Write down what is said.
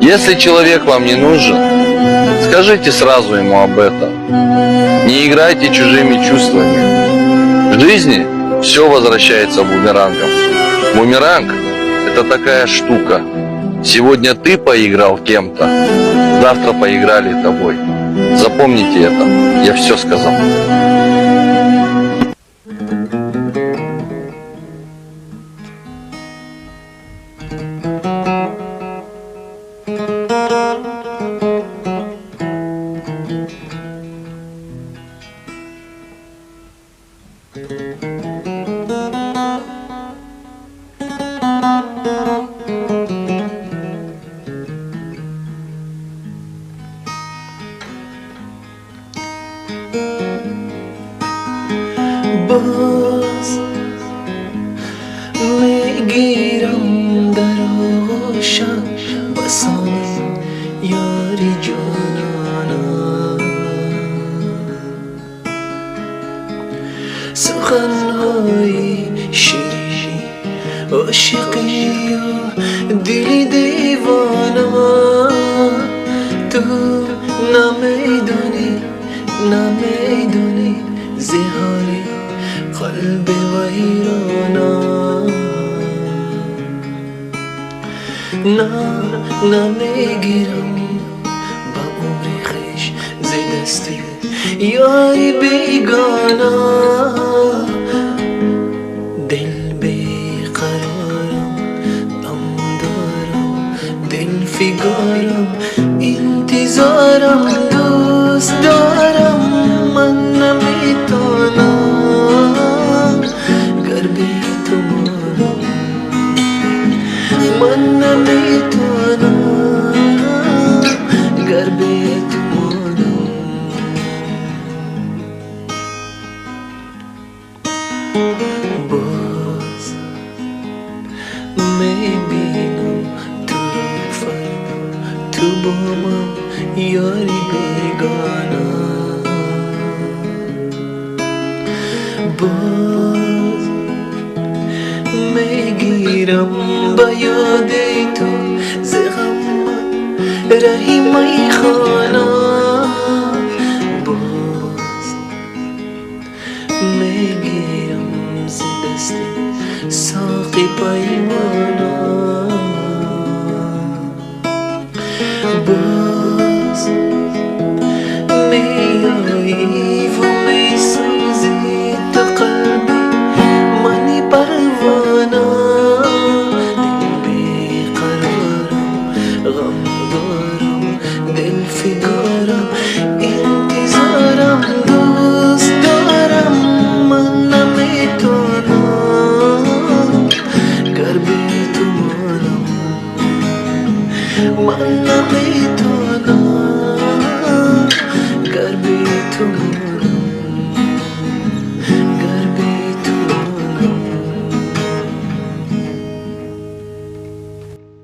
Если человек вам не нужен, скажите сразу ему об этом. Не играйте чужими чувствами. В жизни все возвращается бумерангом. Бумеранг – это такая штука. Сегодня ты поиграл кем-то, завтра поиграли тобой. Запомните это. Я все сказал. باز میگیرم در آغوشم بسان یاری جانانا سخنهای شیرین عاشقی و دلی دیوانا تو نمیدونی زهاری قلب ویرانا نمیگیرم با عمر خویش ز دست یاری بیگانا دل بیقرارم غم دارم دل فگارم انتظارم دوست دارم من نمیتونم گر بی تو مانم من نمیتونم گر بی تو مانم باز میبینم تو رو فردا تو با من یاری بیگانا باز میگیرم با یاد تو ز غم رهی میخوانا باز میگیرم ز دست ساقی پیمانا باز میایی و میسوزی تو قلبی منی پروانه دل بیقرارم غم دارم دل فگارم انتظارم دوست دارم من نمیتونم گر بی تو مانم من نمیتونم گر بی تو